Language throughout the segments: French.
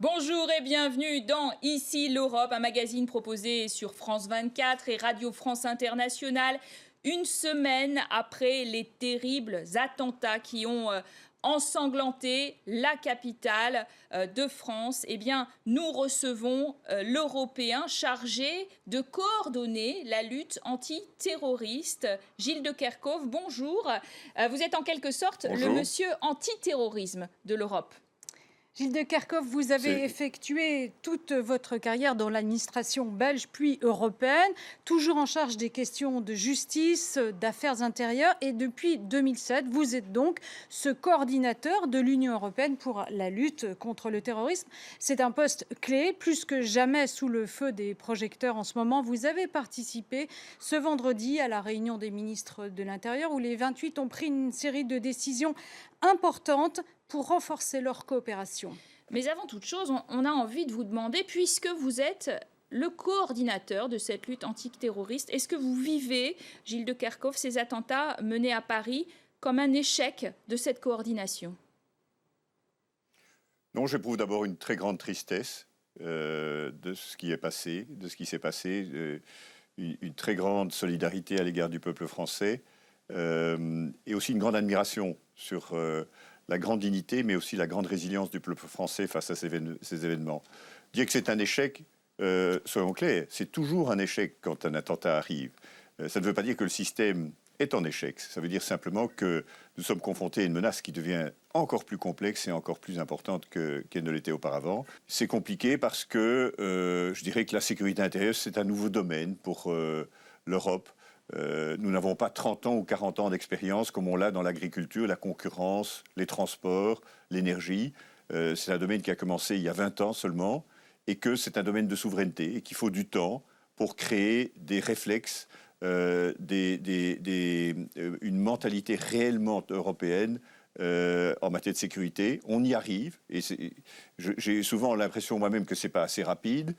Bonjour et bienvenue dans Ici l'Europe, un magazine proposé sur France 24 et Radio France Internationale. Une semaine après les terribles attentats qui ont ensanglanté la capitale de France, eh bien, nous recevons l'Européen chargé de coordonner la lutte antiterroriste, Gilles de Kerchove. Bonjour. Vous êtes en quelque sorte le monsieur antiterrorisme de l'Europe. Gilles de Kerchove, vous avez effectué toute votre carrière dans l'administration belge puis européenne, toujours en charge des questions de justice, d'affaires intérieures. Et depuis 2007, vous êtes donc ce coordinateur de l'Union européenne pour la lutte contre le terrorisme. C'est un poste clé, plus que jamais sous le feu des projecteurs en ce moment. Vous avez participé ce vendredi à la réunion des ministres de l'Intérieur où les 28 ont pris une série de décisions importantes pour renforcer leur coopération. Mais avant toute chose, on a envie de vous demander, puisque vous êtes le coordinateur de cette lutte antiterroriste, est-ce que vous vivez, Gilles de Kerchove, ces attentats menés à Paris comme un échec de cette coordination? Non, j'éprouve d'abord une très grande tristesse de ce qui est passé, de ce qui s'est passé, une très grande solidarité à l'égard du peuple français et aussi une grande admiration sur la grande dignité, mais aussi la grande résilience du peuple français face à ces événements. Dire que c'est un échec, soyons clairs, c'est toujours un échec quand un attentat arrive. Ça ne veut pas dire que le système est en échec. Ça veut dire simplement que nous sommes confrontés à une menace qui devient encore plus complexe et encore plus importante qu'elle ne l'était auparavant. C'est compliqué parce que je dirais que la sécurité intérieure, c'est un nouveau domaine pour l'Europe. Nous n'avons pas 30 ans ou 40 ans d'expérience comme on l'a dans l'agriculture, la concurrence, les transports, l'énergie. C'est un domaine qui a commencé il y a 20 ans seulement et que c'est un domaine de souveraineté et qu'il faut du temps pour créer des réflexes, une mentalité réellement européenne en matière de sécurité. On y arrive et j'ai souvent l'impression moi-même que ce n'est pas assez rapide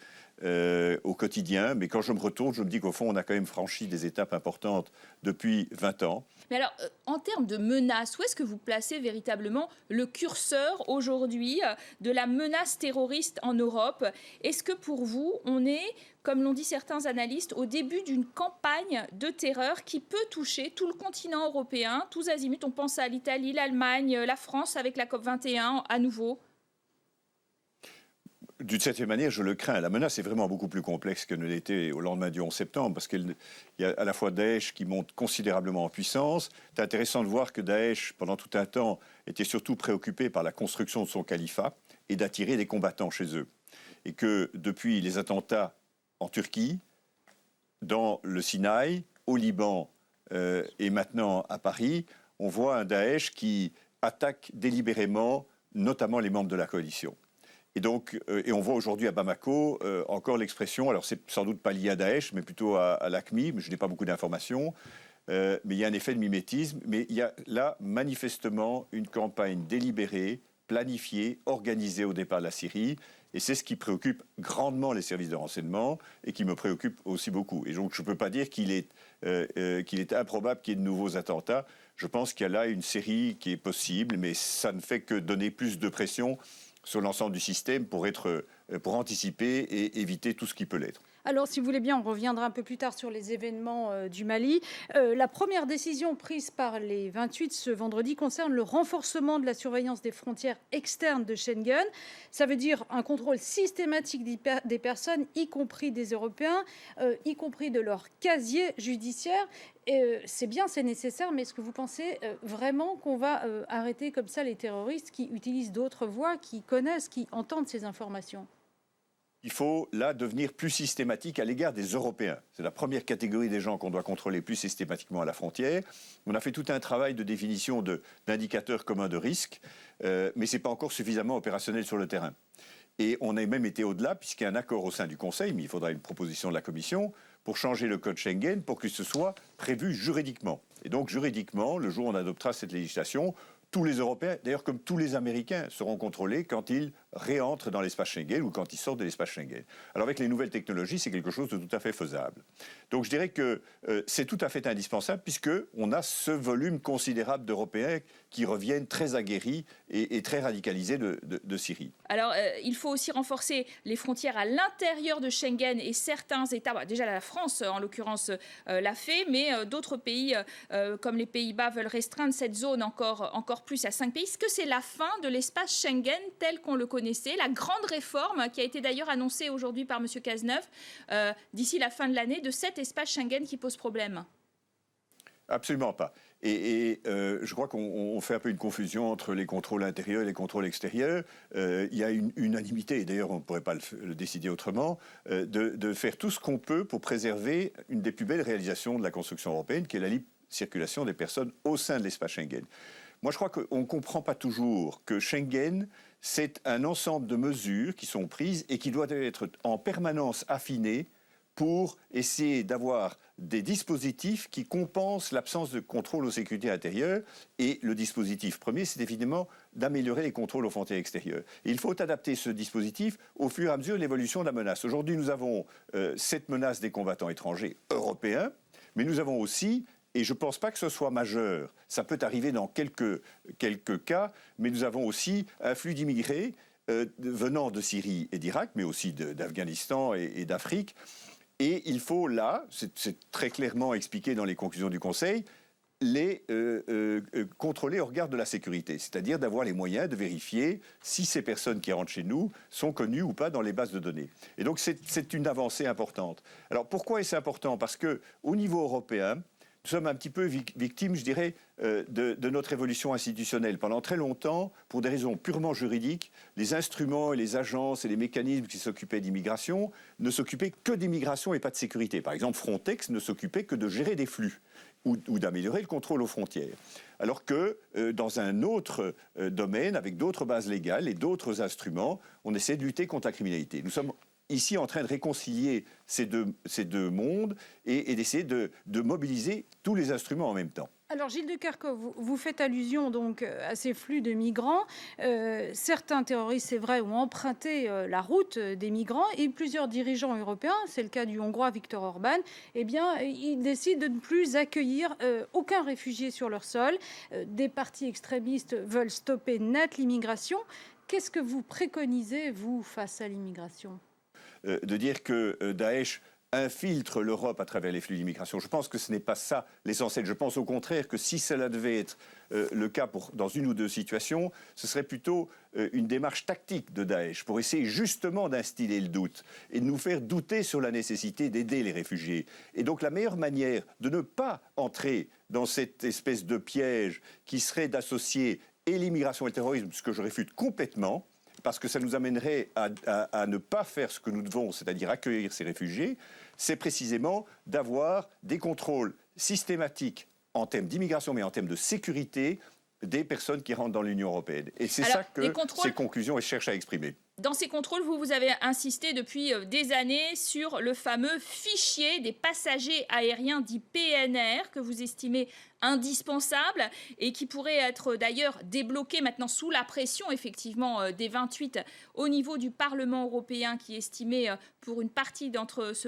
au quotidien, mais quand je me retourne, je me dis qu'au fond, on a quand même franchi des étapes importantes depuis 20 ans. Mais alors, en termes de menaces, où est-ce que vous placez véritablement le curseur aujourd'hui de la menace terroriste en Europe? Est-ce que pour vous, on est, comme l'ont dit certains analystes, au début d'une campagne de terreur qui peut toucher tout le continent européen, tous azimuts? On pense à l'Italie, l'Allemagne, la France avec la COP21 à nouveau. D'une certaine manière, je le crains. La menace est vraiment beaucoup plus complexe que ne l'était au lendemain du 11 septembre, parce qu'il y a à la fois Daesh qui monte considérablement en puissance. C'est intéressant de voir que Daesh, pendant tout un temps, était surtout préoccupé par la construction de son califat et d'attirer des combattants chez eux. Et que depuis les attentats en Turquie, dans le Sinaï, au Liban et maintenant à Paris, on voit un Daesh qui attaque délibérément, notamment les membres de la coalition. Et donc, et on voit aujourd'hui à Bamako encore l'expression, alors c'est sans doute pas lié à Daesh, mais plutôt à l'AQMI, mais je n'ai pas beaucoup d'informations, mais il y a un effet de mimétisme, mais il y a là manifestement une campagne délibérée, planifiée, organisée au départ de la Syrie, et c'est ce qui préoccupe grandement les services de renseignement et qui me préoccupe aussi beaucoup. Et donc je ne peux pas dire qu'il est improbable qu'il y ait de nouveaux attentats. Je pense qu'il y a là une série qui est possible, mais ça ne fait que donner plus de pression sur l'ensemble du système pour anticiper et éviter tout ce qui peut l'être. Alors, si vous voulez bien, on reviendra un peu plus tard sur les événements du Mali. La première décision prise par les 28 ce vendredi concerne le renforcement de la surveillance des frontières externes de Schengen. Ça veut dire un contrôle systématique des personnes, y compris des Européens, y compris de leur casier judiciaire. C'est bien, c'est nécessaire, mais est-ce que vous pensez vraiment qu'on va arrêter comme ça les terroristes qui utilisent d'autres voies, qui connaissent, qui entendent ces informations ? Il faut là devenir plus systématique à l'égard des Européens. C'est la première catégorie des gens qu'on doit contrôler plus systématiquement à la frontière. On a fait tout un travail de définition d'indicateurs communs de risque, mais ce n'est pas encore suffisamment opérationnel sur le terrain. Et on a même été au-delà, puisqu'il y a un accord au sein du Conseil, mais il faudra une proposition de la Commission, pour changer le code Schengen, pour que ce soit prévu juridiquement. Et donc juridiquement, le jour où on adoptera cette législation, tous les Européens, d'ailleurs comme tous les Américains, seront contrôlés quand ils réentrent dans l'espace Schengen ou quand ils sortent de l'espace Schengen. Alors avec les nouvelles technologies, c'est quelque chose de tout à fait faisable. Donc je dirais que c'est tout à fait indispensable puisqu'on a ce volume considérable d'Européens qui reviennent très aguerris et très radicalisés de Syrie. Alors il faut aussi renforcer les frontières à l'intérieur de Schengen et certains États, déjà la France en l'occurrence l'a fait, mais d'autres pays comme les Pays-Bas veulent restreindre cette zone encore plus à 5 pays. Est-ce que c'est la fin de l'espace Schengen tel qu'on le connaissait? La grande réforme qui a été d'ailleurs annoncée aujourd'hui par M. Cazeneuve d'ici la fin de l'année de cet espace Schengen qui pose problème? Absolument pas. Et je crois qu'on fait un peu une confusion entre les contrôles intérieurs et les contrôles extérieurs. Il y a une unanimité, et d'ailleurs on ne pourrait pas le décider autrement, de faire tout ce qu'on peut pour préserver une des plus belles réalisations de la construction européenne, qui est la libre circulation des personnes au sein de l'espace Schengen. Moi je crois qu'on ne comprend pas toujours que Schengen, c'est un ensemble de mesures qui sont prises et qui doivent être en permanence affinées pour essayer d'avoir des dispositifs qui compensent l'absence de contrôle aux sécurités intérieures. Et le dispositif premier, c'est évidemment d'améliorer les contrôles aux frontières extérieures. Et il faut adapter ce dispositif au fur et à mesure de l'évolution de la menace. Aujourd'hui, nous avons cette menace des combattants étrangers européens, mais nous avons aussi, et je ne pense pas que ce soit majeur, ça peut arriver dans quelques cas, mais nous avons aussi un flux d'immigrés venant de Syrie et d'Irak, mais aussi d'Afghanistan et d'Afrique. Et il faut là, c'est très clairement expliqué dans les conclusions du Conseil, les contrôler au regard de la sécurité, c'est-à-dire d'avoir les moyens de vérifier si ces personnes qui rentrent chez nous sont connues ou pas dans les bases de données. Et donc c'est une avancée importante. Alors pourquoi est-ce important? Parce qu'au niveau européen, nous sommes un petit peu victimes, je dirais, de notre évolution institutionnelle. Pendant très longtemps, pour des raisons purement juridiques, les instruments et les agences et les mécanismes qui s'occupaient d'immigration ne s'occupaient que d'immigration et pas de sécurité. Par exemple, Frontex ne s'occupait que de gérer des flux ou d'améliorer le contrôle aux frontières. Alors que dans un autre domaine, avec d'autres bases légales et d'autres instruments, on essaie de lutter contre la criminalité. Nous sommes ici en train de réconcilier ces deux mondes et d'essayer de mobiliser tous les instruments en même temps. Alors Gilles de Kerchove, vous faites allusion donc à ces flux de migrants. Certains terroristes, c'est vrai, ont emprunté la route des migrants et plusieurs dirigeants européens, c'est le cas du Hongrois Viktor Orban, eh bien, ils décident de ne plus accueillir aucun réfugié sur leur sol. Des partis extrémistes veulent stopper net l'immigration. Qu'est-ce que vous préconisez, vous, face à l'immigration ? De dire que Daesh infiltre l'Europe à travers les flux d'immigration. Je pense que ce n'est pas ça l'essentiel. Je pense au contraire que si cela devait être le cas dans une ou deux situations, ce serait plutôt une démarche tactique de Daesh pour essayer justement d'instiller le doute et de nous faire douter sur la nécessité d'aider les réfugiés. Et donc la meilleure manière de ne pas entrer dans cette espèce de piège qui serait d'associer et l'immigration et le terrorisme, ce que je réfute complètement, parce que ça nous amènerait à ne pas faire ce que nous devons, c'est-à-dire accueillir ces réfugiés, c'est précisément d'avoir des contrôles systématiques en termes d'immigration, mais en termes de sécurité des personnes qui rentrent dans l'Union européenne. Et c'est ça que ces conclusions cherchent à exprimer. Dans ces contrôles, vous avez insisté depuis des années sur le fameux fichier des passagers aériens dit PNR que vous estimez indispensable et qui pourrait être d'ailleurs débloqué maintenant sous la pression effectivement des 28 au niveau du Parlement européen qui estimait pour une partie d'entre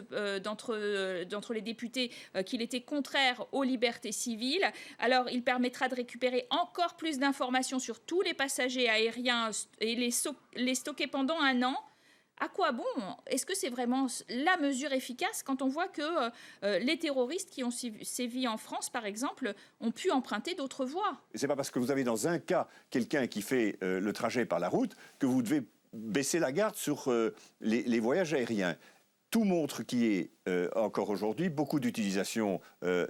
les députés qu'il était contraire aux libertés civiles. Alors il permettra de récupérer encore plus d'informations sur tous les passagers aériens et les stocker pendant un an. À quoi bon? Est-ce que c'est vraiment la mesure efficace quand on voit que les terroristes qui ont sévi en France, par exemple, ont pu emprunter d'autres voies? Ce n'est pas parce que vous avez dans un cas quelqu'un qui fait le trajet par la route que vous devez baisser la garde sur les voyages aériens. Tout montre qu'il y a encore aujourd'hui beaucoup d'utilisation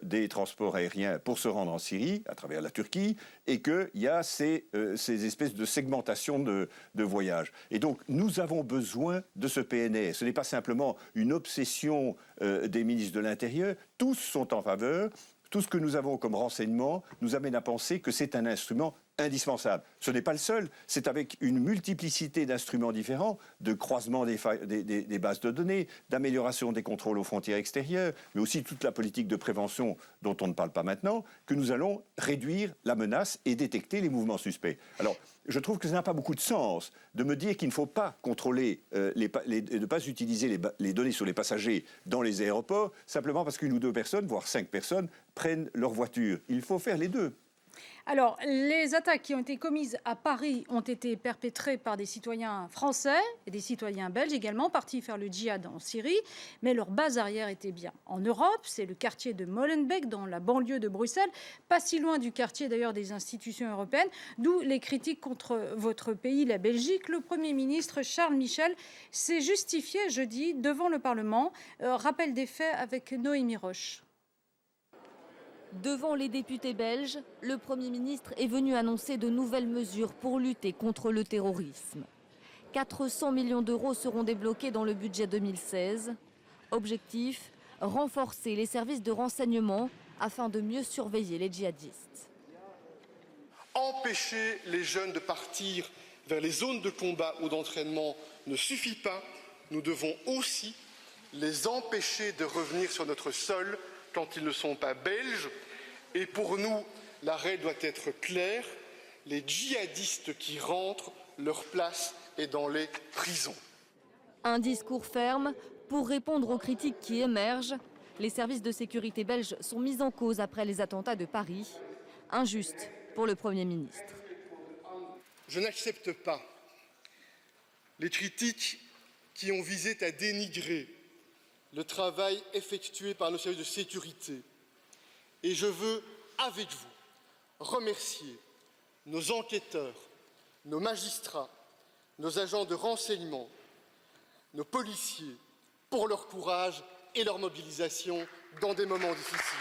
des transports aériens pour se rendre en Syrie, à travers la Turquie, et qu'il y a ces espèces de segmentation de voyages. Et donc, nous avons besoin de ce PNR. Ce n'est pas simplement une obsession des ministres de l'Intérieur. Tous sont en faveur. Tout ce que nous avons comme renseignement nous amène à penser que c'est un instrument indispensable. Ce n'est pas le seul, c'est avec une multiplicité d'instruments différents, de croisement des bases de données, d'amélioration des contrôles aux frontières extérieures, mais aussi toute la politique de prévention dont on ne parle pas maintenant, que nous allons réduire la menace et détecter les mouvements suspects. Alors, je trouve que ça n'a pas beaucoup de sens de me dire qu'il ne faut pas contrôler, de ne pas utiliser les données sur les passagers dans les aéroports, simplement parce qu'une ou deux personnes, voire 5 personnes, prennent leur voiture. Il faut faire les deux. Alors, les attaques qui ont été commises à Paris ont été perpétrées par des citoyens français et des citoyens belges également, partis faire le djihad en Syrie. Mais leur base arrière était bien en Europe. C'est le quartier de Molenbeek, dans la banlieue de Bruxelles, pas si loin du quartier d'ailleurs des institutions européennes, d'où les critiques contre votre pays, la Belgique. Le Premier ministre Charles Michel s'est justifié jeudi devant le Parlement. Rappel des faits avec Noémie Roche. Devant les députés belges, le Premier ministre est venu annoncer de nouvelles mesures pour lutter contre le terrorisme. 400 millions d'euros seront débloqués dans le budget 2016. Objectif, renforcer les services de renseignement afin de mieux surveiller les djihadistes. Empêcher les jeunes de partir vers les zones de combat ou d'entraînement ne suffit pas. Nous devons aussi les empêcher de revenir sur notre sol quand ils ne sont pas belges. Et pour nous, l'arrêt doit être clair. Les djihadistes qui rentrent, leur place est dans les prisons. Un discours ferme pour répondre aux critiques qui émergent. Les services de sécurité belges sont mis en cause après les attentats de Paris. Injuste pour le Premier ministre. Je n'accepte pas les critiques qui ont visé à dénigrer le travail effectué par nos services de sécurité. Et je veux, avec vous, remercier nos enquêteurs, nos magistrats, nos agents de renseignement, nos policiers, pour leur courage et leur mobilisation dans des moments difficiles.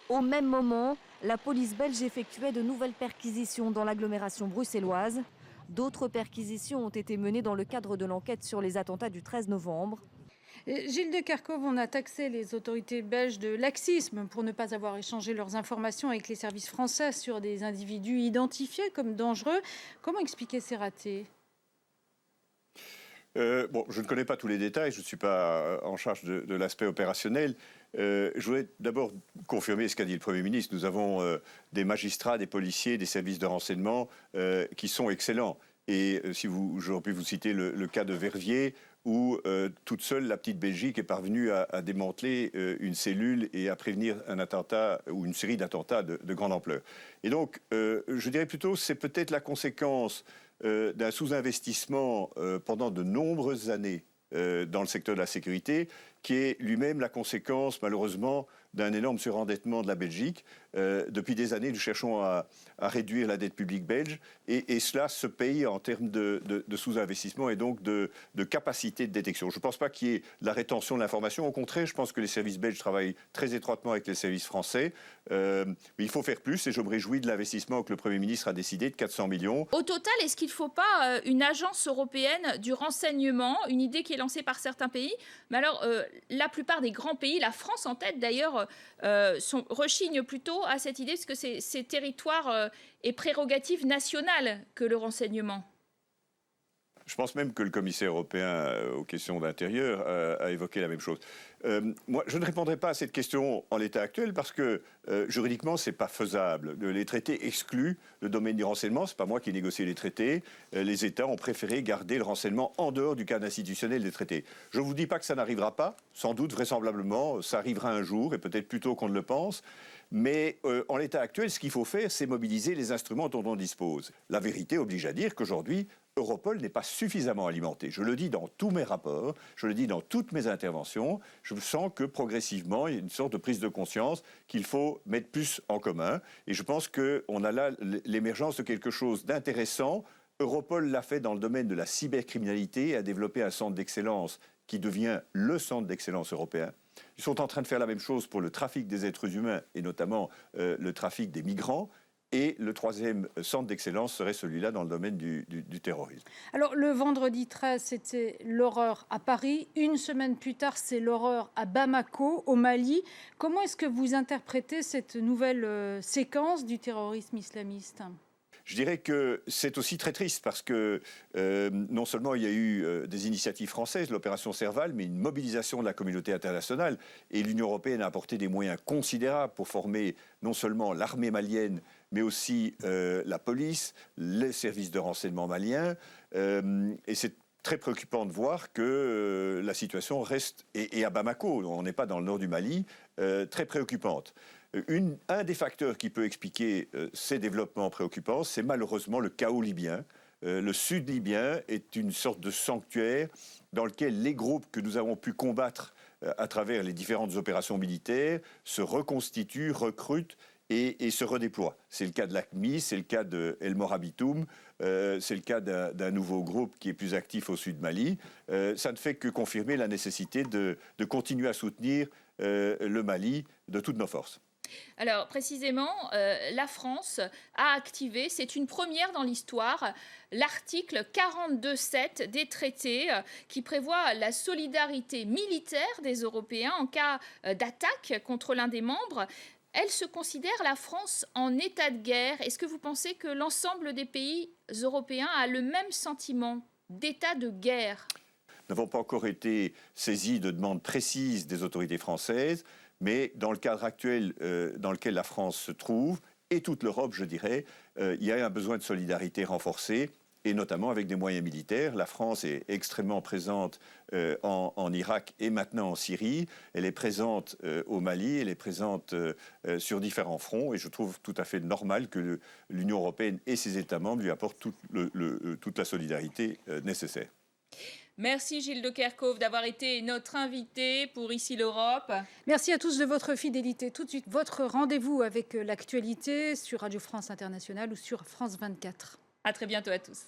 Au même moment, la police belge effectuait de nouvelles perquisitions dans l'agglomération bruxelloise. D'autres perquisitions ont été menées dans le cadre de l'enquête sur les attentats du 13 novembre. Gilles de Kerchove, on a taxé les autorités belges de laxisme pour ne pas avoir échangé leurs informations avec les services français sur des individus identifiés comme dangereux. Comment expliquer ces ratés ? Je ne connais pas tous les détails, je ne suis pas en charge de l'aspect opérationnel. Je voudrais d'abord confirmer ce qu'a dit le Premier ministre. Nous avons des magistrats, des policiers, des services de renseignement qui sont excellents. Et j'aurais pu vous citer le cas de Verviers, où toute seule la petite Belgique est parvenue à démanteler une cellule et à prévenir un attentat ou une série d'attentats de grande ampleur. Et donc, je dirais plutôt, c'est peut-être la conséquence d'un sous-investissement pendant de nombreuses années dans le secteur de la sécurité, qui est lui-même la conséquence, malheureusement, d'un énorme surendettement de la Belgique. Depuis des années, nous cherchons à réduire la dette publique belge et cela se paye en termes de sous-investissement et donc de capacité de détection. Je ne pense pas qu'il y ait de la rétention de l'information. Au contraire, je pense que les services belges travaillent très étroitement avec les services français. Mais il faut faire plus et je me réjouis de l'investissement que le Premier ministre a décidé de 400 millions. Au total, est-ce qu'il ne faut pas une agence européenne du renseignement, une idée qui est lancée par certains pays? Mais alors, la plupart des grands pays, la France en tête d'ailleurs, rechignent plutôt à cette idée parce que c'est territoire et prérogative nationale que le renseignement. Je pense même que le commissaire européen aux questions d'intérieur a évoqué la même chose. Moi, je ne répondrai pas à cette question en l'état actuel parce que juridiquement, ce n'est pas faisable. Les traités excluent le domaine du renseignement. Ce n'est pas moi qui ai négocié les traités. Les États ont préféré garder le renseignement en dehors du cadre institutionnel des traités. Je ne vous dis pas que ça n'arrivera pas. Sans doute, vraisemblablement, ça arrivera un jour et peut-être plus tôt qu'on ne le pense. Mais en l'état actuel, ce qu'il faut faire, c'est mobiliser les instruments dont on dispose. La vérité oblige à dire qu'aujourd'hui, Europol n'est pas suffisamment alimenté. Je le dis dans tous mes rapports, je le dis dans toutes mes interventions. Je sens que progressivement, il y a une sorte de prise de conscience qu'il faut mettre plus en commun. Et je pense qu'on a là l'émergence de quelque chose d'intéressant. Europol l'a fait dans le domaine de la cybercriminalité, a développé un centre d'excellence qui devient le centre d'excellence européen. Ils sont en train de faire la même chose pour le trafic des êtres humains et notamment le trafic des migrants. Et le troisième centre d'excellence serait celui-là dans le domaine du terrorisme. Alors, le vendredi 13, c'était l'horreur à Paris. Une semaine plus tard, c'est l'horreur à Bamako, au Mali. Comment est-ce que vous interprétez cette nouvelle séquence du terrorisme islamiste ? Je dirais que c'est aussi très triste parce que non seulement il y a eu des initiatives françaises, l'opération Serval, mais une mobilisation de la communauté internationale. Et l'Union européenne a apporté des moyens considérables pour former non seulement l'armée malienne, mais aussi la police, les services de renseignement maliens. Et c'est très préoccupant de voir que la situation reste, et à Bamako, on n'est pas dans le nord du Mali, très préoccupante. Un des facteurs qui peut expliquer ces développements préoccupants, c'est malheureusement le chaos libyen. Le sud libyen est une sorte de sanctuaire dans lequel les groupes que nous avons pu combattre à travers les différentes opérations militaires se reconstituent, recrutent et se redéploient. C'est le cas de l'AQMI, c'est le cas de El Morabitoum, c'est le cas d'un nouveau groupe qui est plus actif au sud Mali. Ça ne fait que confirmer la nécessité de continuer à soutenir le Mali de toutes nos forces. Alors précisément, la France a activé, c'est une première dans l'histoire, l'article 42.7 des traités qui prévoit la solidarité militaire des Européens en cas d'attaque contre l'un des membres. Elle se considère, la France, en état de guerre. Est-ce que vous pensez que l'ensemble des pays européens a le même sentiment d'état de guerre ? Nous n'avons pas encore été saisis de demandes précises des autorités françaises, mais dans le cadre actuel dans lequel la France se trouve, et toute l'Europe, je dirais, il y a un besoin de solidarité renforcée, et notamment avec des moyens militaires. La France est extrêmement présente en Irak et maintenant en Syrie. Elle est présente au Mali, elle est présente sur différents fronts, et je trouve tout à fait normal que l'Union européenne et ses États membres lui apportent toute la solidarité nécessaire. Merci Gilles de Kerchove d'avoir été notre invité pour Ici l'Europe. Merci à tous de votre fidélité. Tout de suite, votre rendez-vous avec l'actualité sur Radio France Internationale ou sur France 24. À très bientôt à tous.